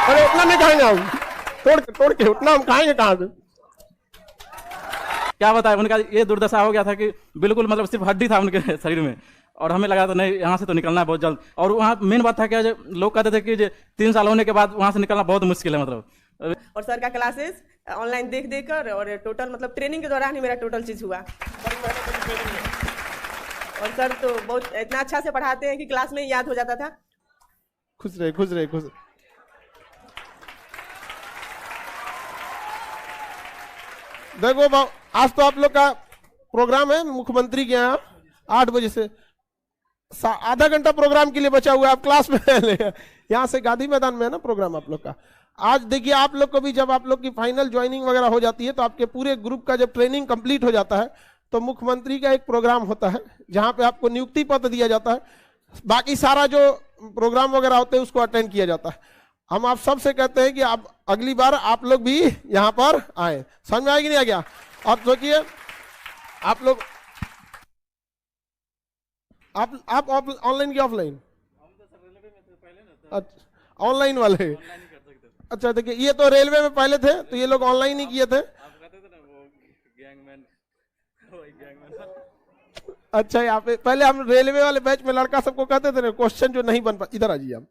अरे उतना नहीं खाएंगे हम, तोड़ के उतना हम खाएंगे कहाँ से? क्या बताए, उनका ये दुर्दशा हो गया था कि बिल्कुल मतलब सिर्फ हड्डी था उनके शरीर में, और हमें लगा था नहीं यहाँ से तो निकलना है बहुत जल्द। और वहाँ मेन बात था क्या, लोग कहते थे कि 3 साल होने के बाद वहाँ से निकलना बहुत मुश्किल है मतलब। और सर का क्लासेस ऑनलाइन देख कर और टोटल मतलब ट्रेनिंग के दौरान ही मेरा टोटल चीज हुआ। और सर तो बहुत इतना अच्छा से पढ़ाते हैं कि क्लास में ही याद हो जाता था। खुश रहे, खुश रहे, खुश। देखो आज तो आप लोग का प्रोग्राम है मुख्यमंत्री के यहाँ 8 बजे से, आधा घंटा प्रोग्राम के लिए बचा हुआ है। आप क्लास में यहाँ से गांधी मैदान में है ना प्रोग्राम आप लोग का। आज देखिए आप लोग को भी जब आप लोग की फाइनल ज्वाइनिंग वगैरह हो जाती है तो आपके पूरे ग्रुप का जब ट्रेनिंग कंप्लीट हो जाता है तो मुख्यमंत्री का एक प्रोग्राम होता है जहाँ पे आपको नियुक्ति पत्र दिया जाता है। बाकी सारा जो प्रोग्राम वगैरह होते हैं उसको अटेंड किया जाता है। हम आप सबसे कहते हैं कि आप अगली बार आप लोग भी यहाँ पर आए। समझ में आएगी नहीं आ गया? आप सोचिए आप लोग आप ऑनलाइन की ऑफलाइन? ऑनलाइन वाले। अच्छा देखिए ये तो रेलवे में पहले थे तो ये लोग ऑनलाइन ही किए थे। अच्छा यहाँ पे पहले हम रेलवे वाले बैच में लड़का सबको कहते थे ना क्वेश्चन जो नहीं बन पा, इधर आ जाइए, हम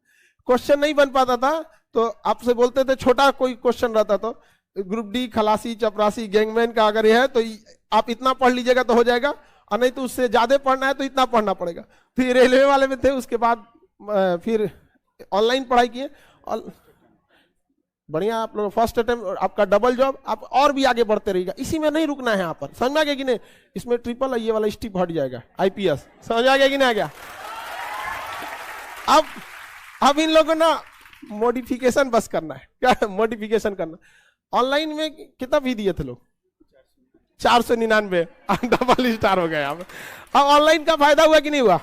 क्वेश्चन नहीं बन पाता था तो आपसे बोलते थे छोटा कोई क्वेश्चन रहता तो ग्रुप डी खलासी चपरासी गैंगमैन का अगर ये है तो आप इतना पढ़ लीजिएगा तो हो जाएगा, और नहीं तो उससे ज्यादा पढ़ना है तो इतना पढ़ना पड़ेगा। फिर रेलवे वाले में थे, उसके बाद फिर ऑनलाइन पढ़ाई किए। बढ़िया आप लोग फर्स्ट अटेम्प्ट आपका डबल जॉब, आप और भी आगे बढ़ते रहिएगा, इसी में नहीं रुकना है। यहाँ पर समझ में आ गया कि नहीं? इसमें ट्रिपल ये वाला स्टिप हट जाएगा, आईपीएस। समझ आ गया कि नहीं आ गया? अब इन लोगों ना मॉडिफिकेशन बस करना है। क्या मॉडिफिकेशन करना? ऑनलाइन में कितना फी दिए थे लोग? 499, डबल स्टार हो गया। अब ऑनलाइन का फायदा हुआ कि नहीं हुआ?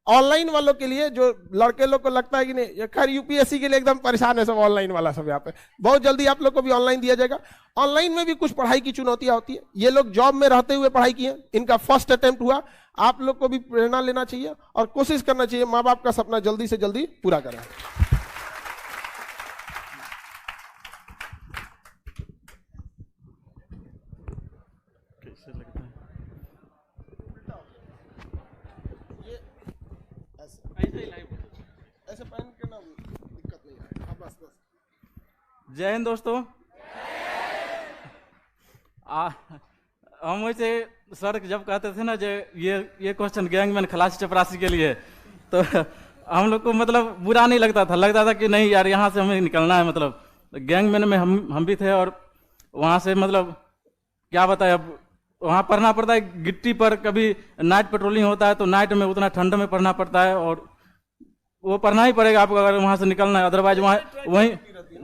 ऑनलाइन वालों के लिए जो लड़के लोग को लगता है कि नहीं, खैर यूपीएससी के लिए एकदम परेशान है सब ऑनलाइन वाला सब। यहाँ पे बहुत जल्दी आप लोग को भी ऑनलाइन दिया जाएगा। ऑनलाइन में भी कुछ पढ़ाई की चुनौतियां होती है। ये लोग जॉब में रहते हुए पढ़ाई किए, इनका फर्स्ट अटेम्प्ट हुआ। आप लोग को भी प्रेरणा लेना चाहिए और कोशिश करना चाहिए माँ बाप का सपना जल्दी से जल्दी पूरा करें। ऐसे पहन के ना दिक्कत नहीं है। बस जय हिंद दोस्तों। हम वैसे सर जब कहते थे ना जो ये क्वेश्चन गैंगमैन खलासी चपरासी के लिए, तो हम लोग को मतलब बुरा नहीं लगता था कि नहीं यार यहाँ से हमें निकलना है। मतलब गैंगमैन में हम भी थे, और वहाँ से मतलब क्या बताए, अब वहाँ पढ़ना पड़ता है गिट्टी पर। कभी नाइट पेट्रोलिंग होता है तो नाइट में उतना ठंड में पढ़ना पड़ता है, और वो पढ़ना ही पड़ेगा आपको अगर वहाँ से निकलना है। अदरवाइज वहाँ वहीं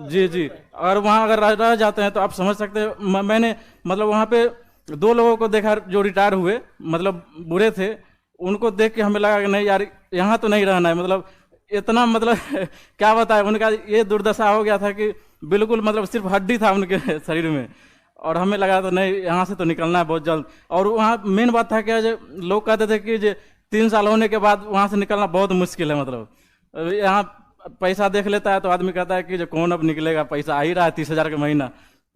जी अगर वहाँ अगर रह जाते हैं तो आप समझ सकते हैं। मैंने मतलब वहाँ पे 2 लोगों को देखा जो रिटायर हुए, मतलब बुरे थे। उनको देख के हमें लगा कि नहीं यार यहाँ तो नहीं रहना है। मतलब इतना मतलब क्या बताए, उनका ये दुर्दशा हो गया था कि बिल्कुल मतलब सिर्फ हड्डी था उनके शरीर में, और हमें लगा था नहीं यहाँ से तो निकलना है बहुत जल्द। और वहाँ मेन बात था क्या, लोग कहते थे कि 3 साल होने के बाद वहाँ से निकलना बहुत मुश्किल है। मतलब यहाँ पैसा देख लेता है तो आदमी कहता है कि कौन अब निकलेगा, पैसा आ ही रहा है 30,000 का महीना,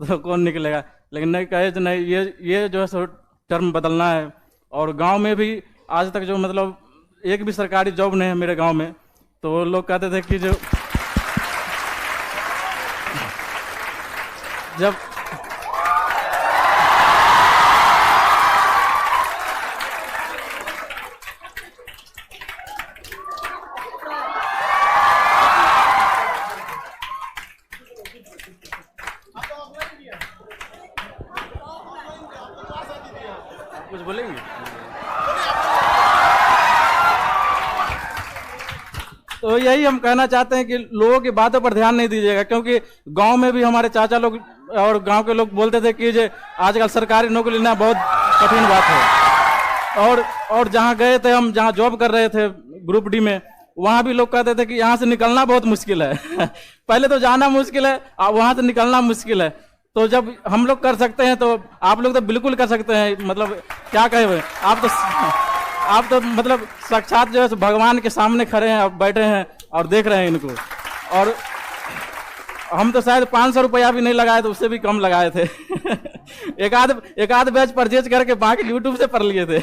तो कौन निकलेगा। लेकिन नहीं कहे तो नहीं, ये जो है सो टर्म बदलना है। और गांव में भी आज तक जो मतलब एक भी सरकारी जॉब नहीं है मेरे गांव में, तो लोग कहते थे कि जब कुछ बोलेंगे तो यही हम कहना चाहते हैं कि लोगों की बातों पर ध्यान नहीं दीजिएगा, क्योंकि गांव में भी हमारे चाचा लोग और गांव के लोग बोलते थे कि आजकल सरकारी नौकरी लेना बहुत कठिन बात है। और जहां गए थे हम, जहां जॉब कर रहे थे ग्रुप डी में, वहां भी लोग कहते थे कि यहाँ से निकलना बहुत मुश्किल है पहले तो जाना मुश्किल है, वहां से निकलना मुश्किल है। तो जब हम लोग कर सकते हैं तो आप लोग तो बिल्कुल कर सकते हैं। मतलब क्या कहे आप तो आप तो मतलब साक्षात जो है सो भगवान के सामने खड़े हैं, अब बैठे हैं और देख रहे हैं इनको। और हम तो शायद 500 रुपया भी नहीं लगाए थे, उससे भी कम लगाए थे। एक आध बैच परचेज करके बाकी यूट्यूब से पढ़ लिए थे।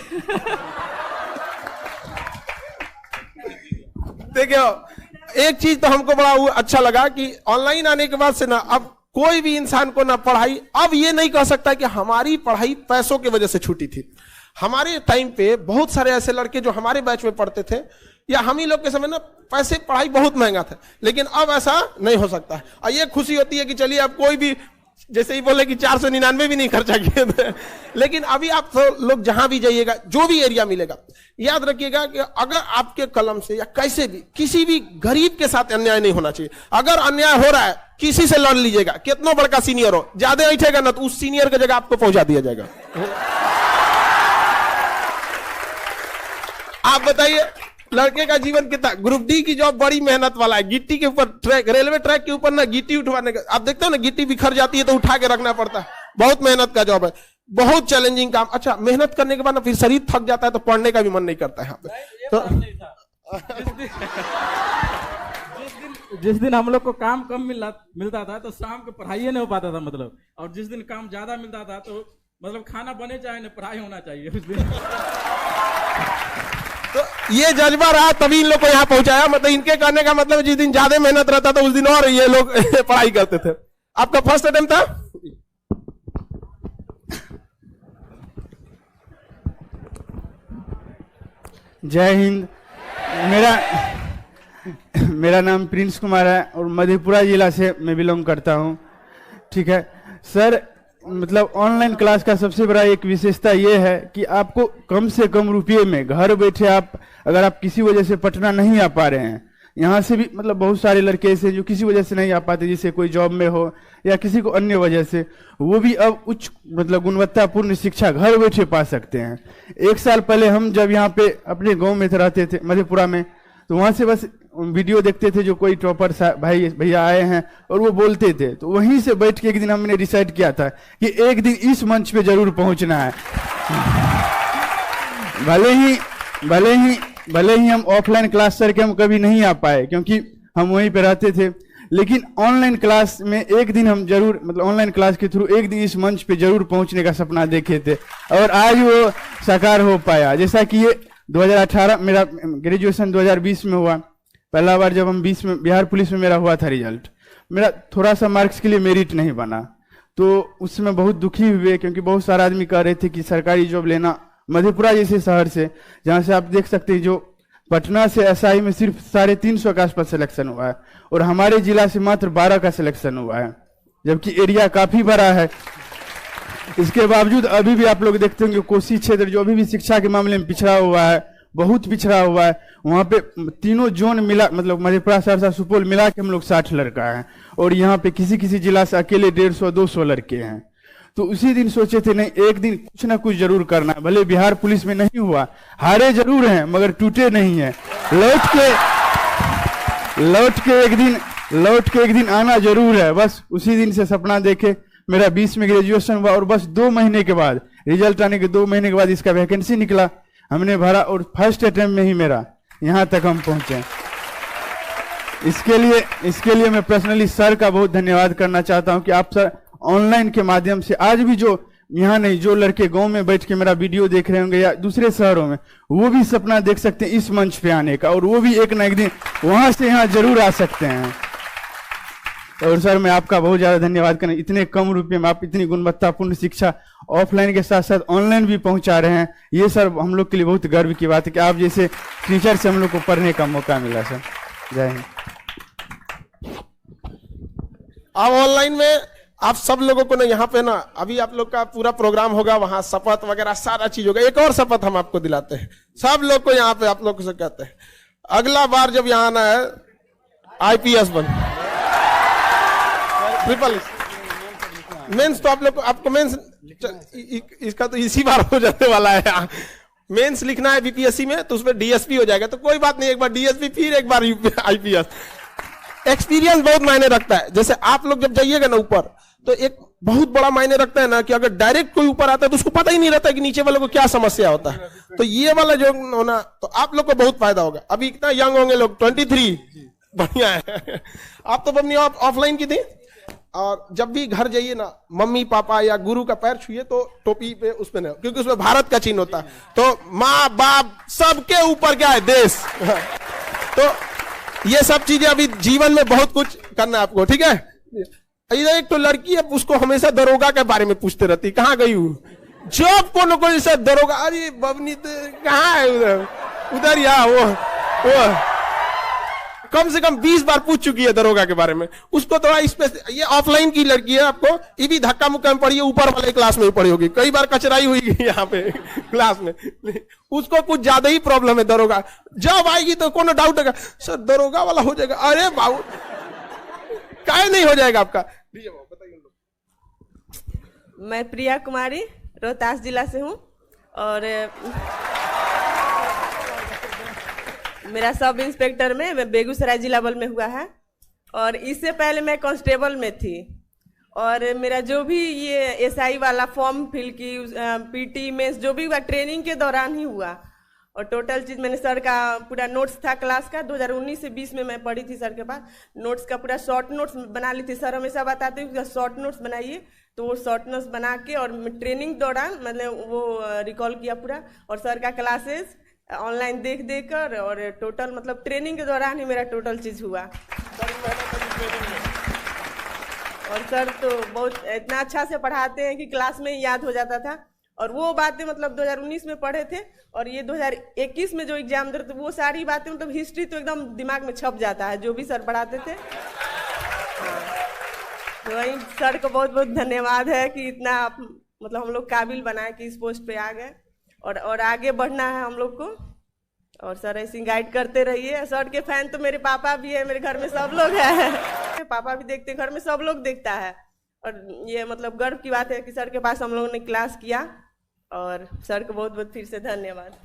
देखियो, एक चीज तो हमको बड़ा अच्छा लगा कि ऑनलाइन आने के बाद से ना अब कोई भी इंसान को ना पढ़ाई, अब ये नहीं कह सकता कि हमारी पढ़ाई पैसों की वजह से छूटी थी। हमारे टाइम पे बहुत सारे ऐसे लड़के जो हमारे बैच में पढ़ते थे या हम ही लोग के समय ना पैसे पढ़ाई बहुत महंगा था, लेकिन अब ऐसा नहीं हो सकता है। और ये खुशी होती है कि चलिए अब कोई भी जैसे ही बोले कि 499 भी नहीं खर्चा किए थे, लेकिन अभी आप तो लोग जहां भी जाइएगा, जो भी एरिया मिलेगा, याद रखिएगा कि अगर आपके कलम से या कैसे भी किसी भी गरीब के साथ अन्याय नहीं होना चाहिए। अगर अन्याय हो रहा है किसी से लड़ लीजिएगा, कितना बड़का सीनियर हो, ज्यादा ऐठेगा ना तो उस सीनियर की जगह आपको पहुंचा दिया जाएगा। आप बताइए लड़के का जीवन कितना, ग्रुप डी की जॉब बड़ी मेहनत वाला है। गिट्टी के ऊपर ट्रैक, रेलवे ट्रैक के ऊपर ना गिट्टी उठवाने का, आप देखते हो ना गिट्टी बिखर जाती है तो उठा के रखना पड़ता है। बहुत मेहनत का जॉब है, बहुत चैलेंजिंग काम। अच्छा, मेहनत करने के बाद ना फिर शरीर थक जाता है तो पढ़ने का भी मन नहीं करता है यहाँ पे। तो जिस दिन हम लोग को काम कम मिलता था तो शाम को पढ़ाई नहीं हो पाता था मतलब, और जिस दिन काम ज्यादा मिलता था तो मतलब खाना बने चाहे ना पढ़ाई होना चाहिए उस दिन। तो ये जज्बा रहा तभी इन लोग को यहाँ पहुंचाया। मतलब इनके करने का मतलब जिस दिन ज्यादा मेहनत रहता था उस दिन और ये लोग पढ़ाई करते थे। आपका फर्स्ट अटेम्प्ट था? जय हिंद। मेरा नाम प्रिंस कुमार है और मधेपुरा जिला से मैं बिलोंग करता हूँ। ठीक है सर, मतलब ऑनलाइन क्लास का सबसे बड़ा एक विशेषता ये है कि आपको कम से कम रुपये में घर बैठे आप, अगर आप किसी वजह से पटना नहीं आ पा रहे हैं, यहाँ से भी मतलब बहुत सारे लड़के ऐसे जो किसी वजह से नहीं आ पाते, जैसे कोई जॉब में हो या किसी को अन्य वजह से, वो भी अब उच्च मतलब गुणवत्तापूर्ण शिक्षा घर बैठे पा सकते हैं। 1 साल पहले हम जब यहाँ पे अपने गाँव में रहते थे मधेपुरा में, तो वहाँ से बस वीडियो देखते थे जो कोई टॉपर भाई भैया आए हैं और वो बोलते थे, तो वहीं से बैठ के एक दिन हमने डिसाइड किया था कि एक दिन इस मंच पे जरूर पहुंचना है। भले ही हम ऑफलाइन क्लास सर के हम कभी नहीं आ पाए क्योंकि हम वहीं पे रहते थे, लेकिन ऑनलाइन क्लास में एक दिन हम जरूर, मतलब ऑनलाइन क्लास के थ्रू एक दिन इस मंच पे जरूर पहुंचने का सपना देखे थे और आज वो साकार हो पाया। जैसा कि ये 2018 मेरा ग्रेजुएशन 2020 में हुआ, पहला बार जब हम 20 में बिहार पुलिस में मेरा हुआ था रिजल्ट, मेरा थोड़ा सा मार्क्स के लिए मेरिट नहीं बना, तो उसमें बहुत दुखी हुए क्योंकि बहुत सारे आदमी कह रहे थे कि सरकारी जॉब लेना मधेपुरा जैसे शहर से, जहाँ से आप देख सकते हैं जो पटना से एसआई में सिर्फ 350 के आसपास सिलेक्शन हुआ है और हमारे जिला से मात्र 12 का सिलेक्शन हुआ है, जबकि एरिया काफी बड़ा है। इसके बावजूद अभी भी आप लोग देखते होंगे कोसी क्षेत्र जो अभी भी शिक्षा के मामले में पिछड़ा हुआ है, बहुत पिछड़ा हुआ है। वहाँ पे तीनों जोन मिला, मतलब मधेपुरा, सहरसा, सुपौल मिला के हम लोग 60 लड़का हैं और यहाँ पे किसी किसी जिला से अकेले 150-200 लड़के हैं। तो उसी दिन सोचे थे नहीं, एक दिन कुछ ना कुछ जरूर करना है। भले बिहार पुलिस में नहीं हुआ, हारे जरूर हैं मगर टूटे नहीं हैं। लौट के एक दिन आना जरूर है। बस उसी दिन से सपना देखे मेरा 20 में ग्रेजुएशन हुआ और बस 2 महीने के बाद, रिजल्ट आने के 2 महीने के बाद इसका वैकेंसी निकला, हमने भरा और फर्स्ट अटेम्प्ट में ही मेरा यहाँ तक हम पहुंचे। इसके लिए मैं पर्सनली सर का बहुत धन्यवाद करना चाहता हूं कि आप सर ऑनलाइन के माध्यम से आज भी जो यहाँ नहीं, जो लड़के गांव में बैठ के मेरा वीडियो देख रहे होंगे या दूसरे शहरों में, वो भी सपना देख सकते हैं इस मंच पे आने का और वो भी एक ना एक दिन वहां से यहाँ जरूर आ सकते हैं। और सर मैं आपका बहुत ज्यादा धन्यवाद करना, इतने कम रुपए में आप इतनी गुणवत्तापूर्ण शिक्षा ऑफलाइन के साथ साथ ऑनलाइन भी पहुंचा रहे हैं। ये सर हम लोग के लिए बहुत गर्व की बात है कि आप जैसे टीचर से हम लोग को पढ़ने का मौका मिला। सर जय हिंद। अब ऑनलाइन में आप सब लोगों को ना यहाँ पे ना अभी आप लोग का पूरा प्रोग्राम होगा, वहां शपथ वगैरह सारा चीज होगा। एक और शपथ हम आपको दिलाते हैं, सब लोग को यहाँ पे आप लोग से कहते हैं, अगला बार जब यहाँ आना है IPS बन, ट्रिपल मेंस, तो आप लोग को, आपको मेंस इसका तो इसी बार हो जाने वाला है। मेंस लिखना है BPSC में तो उसमें DSP हो जाएगा, तो कोई बात नहीं, एक बार DSP फिर एक बार IPS। एक्सपीरियंस बहुत मायने रखता है। जैसे आप लोग जब जाइएगा ना ऊपर, तो एक बहुत बड़ा मायने रखता है ना, कि अगर डायरेक्ट कोई ऊपर आता है तो उसको पता ही नहीं रहता कि नीचे वाले को क्या समस्या होता है। तो ये वाला जो होना, तो आप लोग को बहुत फायदा होगा। अभी इतना यंग होंगे लोग, 23, बढ़िया है। आप तो अपनी ऑफलाइन की थी, और जब भी घर जाइए ना, मम्मी पापा या गुरु का पैर छुइए तो टोपी पे उस पे नहीं, क्योंकि उसमें भारत का चिन्ह होता है। तो माँ बाप सबके ऊपर क्या है, देश। तो ये सब चीजें अभी जीवन में बहुत कुछ करना है आपको, ठीक है। इधर एक तो लड़की है, उसको हमेशा दरोगा के बारे में पूछते रहती, कहाँ गई हूँ जॉब को न कोई से दरोगा, अरे बबनी तो कहाँ है, उधर या वो कम से कम 20 बार पूछ चुकी है दरोगा के बारे में। उसको थोड़ा ये ऑफलाइन की लड़की है, आपको ये भी धक्का मुक्का में पड़ी है, ऊपर वाले क्लास में ही पड़ी होगी, कई बार कचराई हुई यहाँ पे क्लास में। उसको कुछ ज्यादा ही प्रॉब्लम है दरोगा, जब आएगी तो कोनो डाउट है सर दरोगा वाला हो जाएगा, अरे बाबू काहे नहीं हो जाएगा आपका। मैं प्रिया कुमारी रोहतास जिला से हूँ, और मेरा सब इंस्पेक्टर में मैं बेगूसराय जिला बल में हुआ है, और इससे पहले मैं कांस्टेबल में थी। और मेरा जो भी ये एसआई वाला फॉर्म फिल की, पीटी में जो भी हुआ ट्रेनिंग के दौरान ही हुआ। और टोटल चीज मैंने सर का पूरा नोट्स था क्लास का, 2019 से 20 में मैं पढ़ी थी सर के पास। नोट्स का पूरा शॉर्ट नोट्स बना ली थी, सर हमेशा बताते हैं शॉर्ट नोट्स बनाइए, तो वो शॉर्ट नोट्स बना के और ट्रेनिंग दौरान मतलब वो रिकॉल किया पूरा। और सर का क्लासेस ऑनलाइन देख कर, और टोटल मतलब ट्रेनिंग के दौरान ही मेरा टोटल चीज हुआ। और सर तो बहुत इतना अच्छा से पढ़ाते हैं कि क्लास में ही याद हो जाता था। और वो बातें मतलब 2019 में पढ़े थे, और ये 2021 में जो एग्जाम दे रहे थे वो सारी बातें मतलब हिस्ट्री तो एकदम दिमाग में छप जाता है, जो भी सर पढ़ाते थे। तो वही सर को बहुत बहुत धन्यवाद है कि इतना आप मतलब हम लोग काबिल बनाए कि इस पोस्ट पे आ गए, और आगे बढ़ना है हम लोग को। और सर ऐसे गाइड करते रहिए। सर के फैन तो मेरे पापा भी है, मेरे घर में सब लोग हैं, पापा भी देखते, घर में सब लोग देखता है। और ये मतलब गर्व की बात है कि सर के पास हम लोगों ने क्लास किया, और सर को बहुत बहुत फिर से धन्यवाद।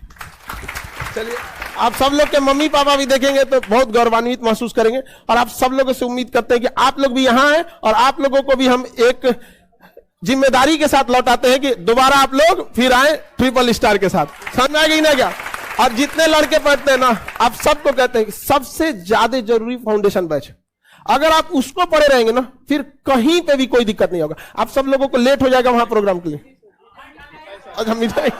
चलिए, आप सब लोग के मम्मी पापा भी देखेंगे तो बहुत गौरवान्वित महसूस करेंगे, और आप सब लोगों से उम्मीद करते हैं कि आप लोग भी यहाँ हैं, और आप लोगों को भी हम एक जिम्मेदारी के साथ लौटाते हैं कि दोबारा आप लोग फिर आए ट्रिपल स्टार के साथ। समझ में आ गई ना क्या? और जितने लड़के पढ़ते हैं ना, आप सबको कहते हैं कि सबसे ज्यादा जरूरी फाउंडेशन बैच, अगर आप उसको पढ़े रहेंगे ना, फिर कहीं पे भी कोई दिक्कत नहीं होगा। आप सब लोगों को लेट हो जाएगा वहां प्रोग्राम के लिए। अच्छा मिठाई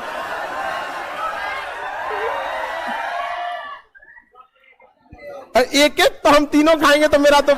एक एक तो हम तीनों खाएंगे तो मेरा तो